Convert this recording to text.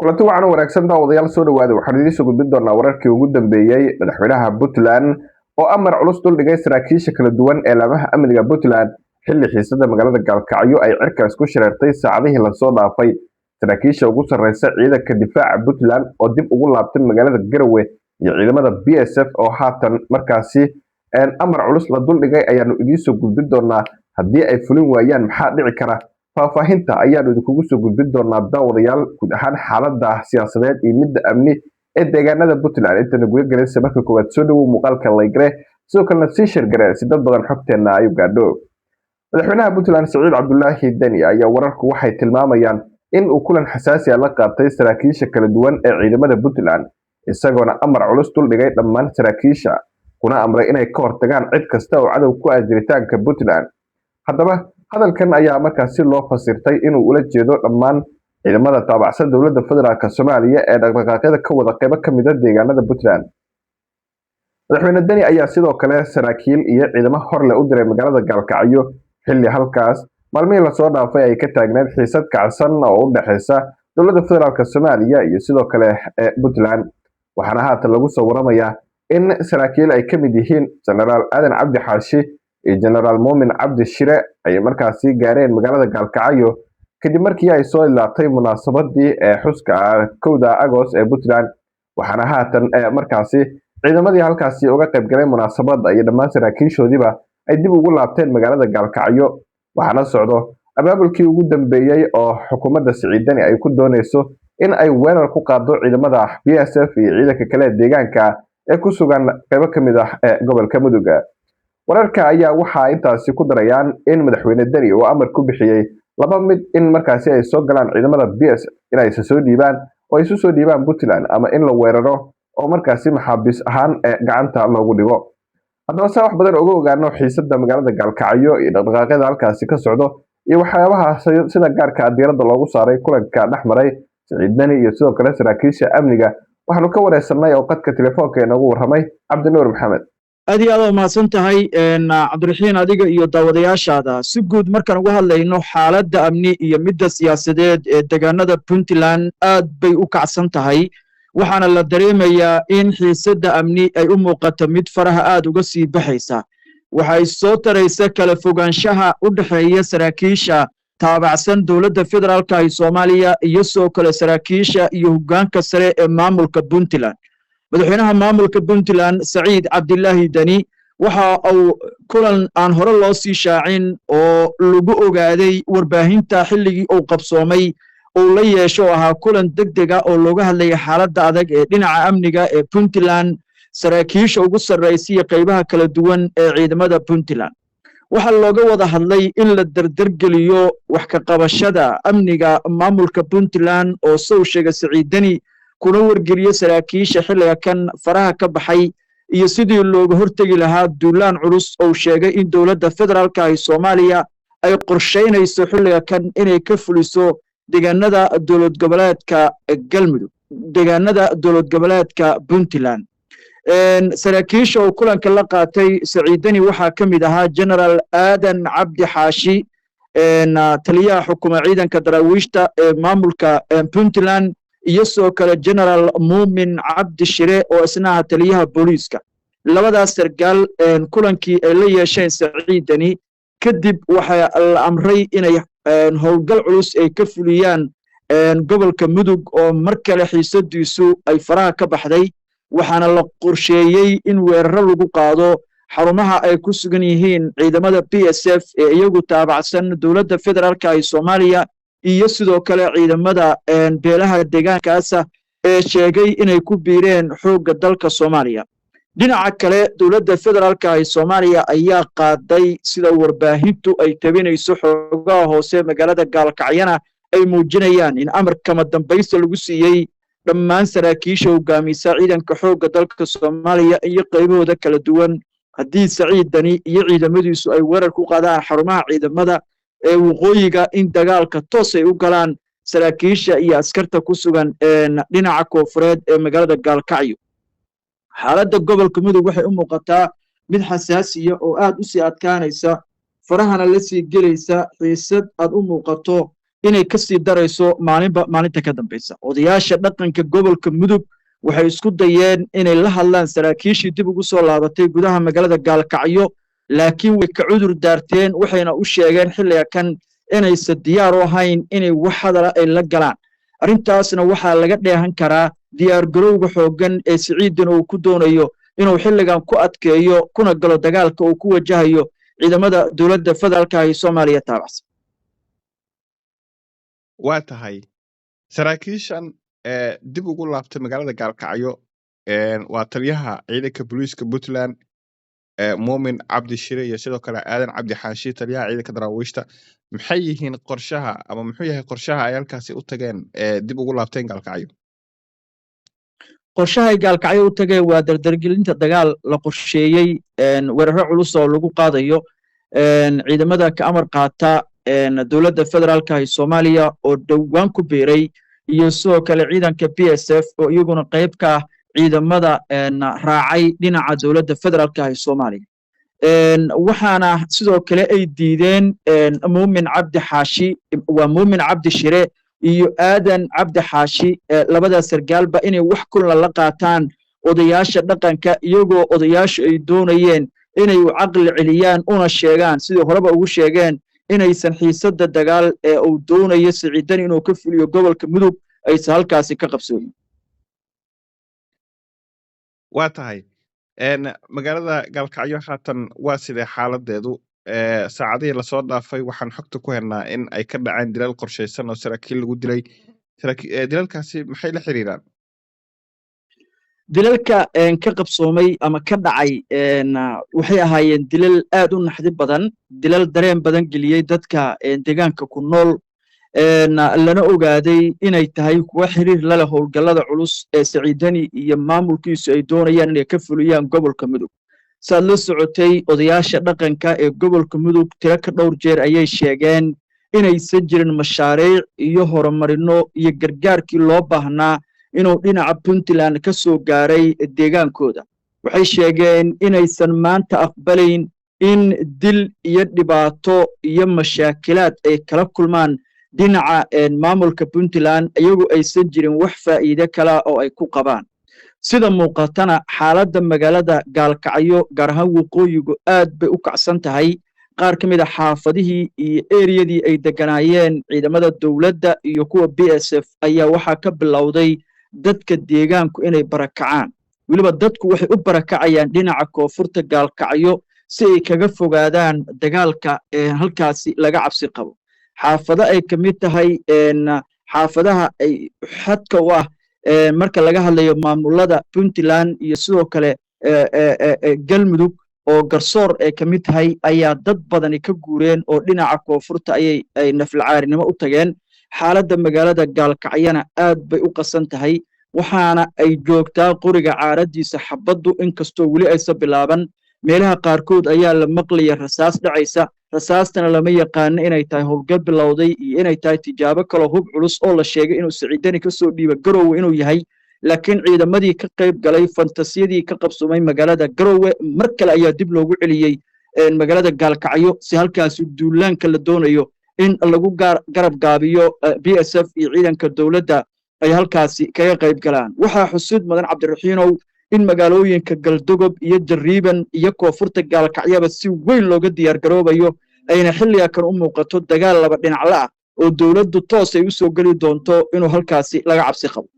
kulanti wacan oo wanaagsan daawadayaal soo dhawaada waxaan idiin soo gudbin doonaa wararkii ugu dambeeyay madaxweynaha Puntland oo amar culus dul dhigay saraakiisha kala duwan ee laamaha amniga Puntland xilli xiisada magaalada Gaalkacyo ay cirka isku shareertay saacadihii la soo dhaafay saraakiisha ugu sarreysa ciidanka difaaca Puntland oo dib ugu laabtay magaalada Garowe iyo ciidamada BSF oo haatan markaasi amar culus la dul dhigay ayaanu idiin soo gudbin doonaa haddii ay fulin waayaan maxaa dhici kara faahfaahinta ayaanu idinkugu soo gudbin doonaa daawadayaal guud ahaan xaaladda siyaasadeed iyo midda amni ee deegaanada Puntland intana guga galaysa marka koowaad soo dhawow muuqaalka laygre sidoo kalena sii shirgare si dad badan xogteena ay u gaadho madaxweynaha Puntland Saciid Cabdullaahi Dani ayaa wararku waxay tilmaamayaan in uu kulan xasaasi ah la qaatay saraakiisha kala duwan ee ciidamada Puntland isagoona amar culus dul dhigay dhammaan saraakiisha kuna amray inay ka hortagaan cid kasta oo cadow ku ah jiritaanka Puntland haddaba hadalkan ayaa markaasi loo fasirtay inuu ula jeedo dhammaan ciidamada taabacsan dowladda federaalka Soomaaliya ee dhaqdhaqaaqyada ka wada qaybo ka mid ah deegaanada Puntland madaxweyne Dani ayaa sidoo kale saraakiil iyo ciidamo hor leh u diray magaalada Gaalkacyo xilli halkaas maalmihii la soo dhaafay ay ka taagneed xiisad kacsan oo u dhaxaysa dowladda federaalka Soomaaliya iyo sidoo kale Puntland waxaana haatan lagu soo waramayaa in saraakiil ay ka mid yihiin Generaal Aadan Cabdi Xaashi iyo Generaal Muumin Cabdi Shire ay markaasi gaareen magaalada Gaalkacyo kadib markii ay soo ilaatay munaasabadii xuska 1 Agost ee Puntland waxaana haatan markaasi ciidamadii halkaasi uga qayb galay munaasabada iyo dhammaan saraakiishoodiba ay dib ugu laabteen magaalada Gaalkacyo waxaana socdo abaabulkii ugu dambeeyay oo xukuumadda Saciid Dani ay ku doonayso in ay weerar ku qaado ciidamada BSF iyo ciidanka kale deegaanka ee ku sugan qaybo ka mid ah gobolka Mudug wararka ayaa waxa intaasi ku darayaan in madaxweyne Dani uu amar ku bixiyay laba mid in markaasi ay soo galaan ciidamada BSF inay soo dhiibaan oo ay soo dhiibaan Puntland ama in la weeraro oo markaasi maxaabiis ahaan gacanta loogu dhigo haddaba saa wax badan uga ogaano xiisada magaalada Gaalkacyo iyo dhaqdhaqaaqyada halkaasi ka socdo iyo waxyaabaha sida gaarka ah diiradda loogu saaray kulanka dhexmaray Saciid Dani iyo sidoo kale saraakiisha amniga waxaanu ka wareysanay oo qadka telefoonka inagu warramay Cabdinuur Maxamed aad iyo aad u mahadsan tahay cabdiraxiin adiga iyo daawadayaashaada si guud markaan uga hadlayno xaaladda amni iyo midda siyaasadeed ee deegaanada Puntland aad bay u kacsan tahay waxaana la dareemayaa in xiisadda amni ay u muuqato mid faraha aad uga sii baxaysa waxay soo taraysa kala fogaanshaha u dhaxeeya saraakiisha taabacsan dowladda federaalka ee Soomaaliya iyo soo kale saraakiisha iyo hoggaanka sare ee maamulka Puntland madaxweynaha maamulka Puntland Saciid Cabdullaahi Dani waxa uu kulan aan hore loo sii shaacin oo lagu ogaaday warbaahinta xilligii uu qabsoomay oo la yeesho ahaa kulan degdeg ah oo looga hadlayay xaaladda adag ee dhinaca amniga ee Puntland saraakiisha ugu sarreeyay qaybaha kala duwan ee ciidamada Puntland waxa looga wada hadlay in la dardargeliyo wax ka qabashada amniga maamulka Puntland oo soo sheegay Saciid Dani kuna wargeliyo saraakiisha xilliga kan faraha ka baxay iyo sidii looga hortagi lahaa duulaan culus oo sheegay in dowladda federaalka ee Soomaaliya ay qorsheynayso xilliga kan inay ka fuliso deegaanada dowlad goboleedka Galmudug deegaanada dowlad goboleedka Puntland saraakiisha oo kulanka la qaatay Saciid Dani waxaa ka mid ahaa Generaal Aadan Cabdi Xaashi taliyaha xukuumadda ciidanka daraawiishta ee maamulka Puntland iyo soo kale Generaal Muumin Cabdi Shire oo isna taliyaha booliiska labadaas sargaal kulankii ay la yeesheen Saciid Dani kadib waxa la amray inay howlgal culus ay ka fuliyaan gobolka Mudug oo mar kale xiisadiisu ay faraha ka baxday waxaana la qorsheeyay in weeraro lagu qaado xarumaha ay ku sugan yihiin ciidamada BSF ee iyagu taabacsan dowladda federaalka ee Soomaaliya iyo sidoo kale ciidamada beelaha deegaankaas ee sheegay inay ku biireen xoogga dalka Soomaaliya dhinaca kale dowladda federaalka ee Soomaaliya ayaa qaaday sida warbaahintu ay tabinayso xogaha hoose magaalada Gaalkacyana ay muujinayaan in amarka madambaysta lagu siiyay dhammaan saraakiisha hogaamisa ciidanka xoogga dalka Soomaaliya iyo qaybahooda kala duwan haddii Saciid Dani iyo ciidamadiisu ay weerar ku qaadaan xarumaha ciidamada ee waqooyiga in dagaalka toos ay u galaan saraakiisha iyo askarta ku sugan dhinaca koonfureed ee magaalada Gaalkacyo xaaladda gobolka Mudug waxay u muuqataa mid xasaasiya oo aad u sii adkaanaysa farahana la sii gelaysa xiisad aad u muuqato inay ka sii darayso maalinta ka dambaysa. Odayaasha dhaqanka gobolka Mudug waxay isku dayeen inay la hadlaan saraakiishii dib ugu soo laabatay gudaha magaalada Gaalkacyo, laakiin way ka cudur daarteen, waxayna u sheegeen xilliga kan inaysan diyaar u ahayn inay wax hadala ay la galaan. Arrintaasna waxaa laga dheehan karaa diyaar garowga xooggan ee Siciidin uu ku doonayo inuu xilligan ku adkeeyo kuna galo dagaalka uu ku wajahayo ciidamada dowladda federaalka ee Soomaaliya taabacsan. waa tahay saraakiishan dib ugu laabtay magaalada Gaalkacyo waa taliyaha ciidanka booliiska Puntland Muumin Cabdi Shire iyo sidoo kale Aadan Cabdi Xaashi taliyaha ciidanka daraawiishta. maxay yihiin qorshaha ama muxuu yahay qorshaha ay halkaasi u tageen dib ugu laabteen Gaalkacyo? qorshaha Gaalkacyo u tagay waa dardargelinta dagaal la qorsheeyay, weeraro culus oo lagu qaadayo ciidamada ka amar qaata dowladda federaalka ee Soomaaliya oo dhawaan ku beeray, iyo sidoo kale ciidanka PSF oo iyaguna qayb ka ah ciidamada raacay dhinaca dowladda federaalka ee Soomaaliya. waxaana sidoo kale ay diideen Muumin Cabdi Xaashi waa Muumin Cabdi Shire iyo Aadan Cabdi Xaashi labada sargaalba inay wax kulan la qaataan odayaasha dhaqanka, iyagoo odayaashu ay doonayeen inay u caqli celiyaan una sheegaan sidii horeba ugu sheegeen inaysan xiisada dagaal ee uu doonayo Siciidan inuu ka fuliyo gobolka Mudug aysan halkaasi ka qabsooyin. waa tahay magaalada Gaalkacyo haatan waa sidee xaaladeedu? saacadihii la soo dhaafay waxaan xogta ku helnaa in ay ka dhaceen dilal qorsheysan oo saraakiil lagu dilay. dilalkaasi maxay la xiriiraan? dilalka ka qabsoomay ama ka dhacay waxay ahaayeen dilal aad u naxdi badan, dilal dareen badan geliyay dadka deegaanka ku nool, lana ogaaday inay tahay kuwa xiriir la leh howlgallada culus ee Siciidani iyo maamulkiisu ay doonayaan inay ka fuliyaan gobolka Mudug. saad la socotay odayaasha dhaqanka ee gobolka Mudug tiro ka dhowr jeer ayay sheegeen inaysan jirin mashaariic iyo horumarino iyo gargaarkii loo baahnaa inuu dhinaca Puntland ka soo gaaray deegaankooda. waxay sheegeen inaysan maanta aqbalayn in dil iyo dhibaato iyo mashaakilaad ay kala kulmaan dhinaca maamulka Puntland iyagoo aysan jirin wax faa'iido kale oo ay ku qabaan. sida muuqatana xaaladda magaalada Gaalkacyo gaar ahaan waqooyigu aad bay u kacsan tahay. qaar ka mid ah xaafadihii iyo eriyadii ay deganaayeen ciidamada dowladda iyo kuwa PSF ayaa waxaa ka bilowday dadka deegaanku inay barakacaan. weliba dadku waxay u barakacayaan dhinaca koonfurta Gaalkacyo si ay kaga fogaadaan dagaalka halkaasi laga cabsi qabo. xaafado ay ka mid tahay xaafadaha ay xadka u ah marka laga hadlayo maamulada Puntland iyo sidoo kale Galmudug oo Garsoor ay ka mid tahay ayaa dad badani ka guureen oo dhinaca koonfurta ay naflacaarinimo u tageen. xaaladda magaalada Gaalkacyana aad bay u qasan tahay, waxaana ay joogtaa qoriga caaradiisa xabaddu inkastoo weli aysan bilaaban. meelaha qaarkood ayaa la maqlaya rasaas dhacaysa, rasaastana lama yaqaano inay tahay howlgal bilowday iyo inay tahay tijaabo kale hub culus oo la sheegay inuu Siciidani ka soo dhiibo Garowe inuu yahay. laakiin ciidamadii ka qayb galay fantasiyadii ka qabsoomay magaalada Garowe mar kale ayaa dib loogu celiyay magaalada Gaalkacyo si halkaas duulaanka la doonayo in lagu garab gaabiyo PSF iyo ciidanka dowladda ay halkaasi kaga qayb galaan. waxaa xusid mudan Cabdiraxiinow in magaalooyinka Galdogob iyo Jariiban iyo koonfurta Gaalkacyaba si weyn looga diyaar garoobayo, ayna xilliga kan u muuqato dagaal laba dhinac la ah oo dowladdu toos ay u soo gali doonto inuu halkaasi laga cabsi qabo.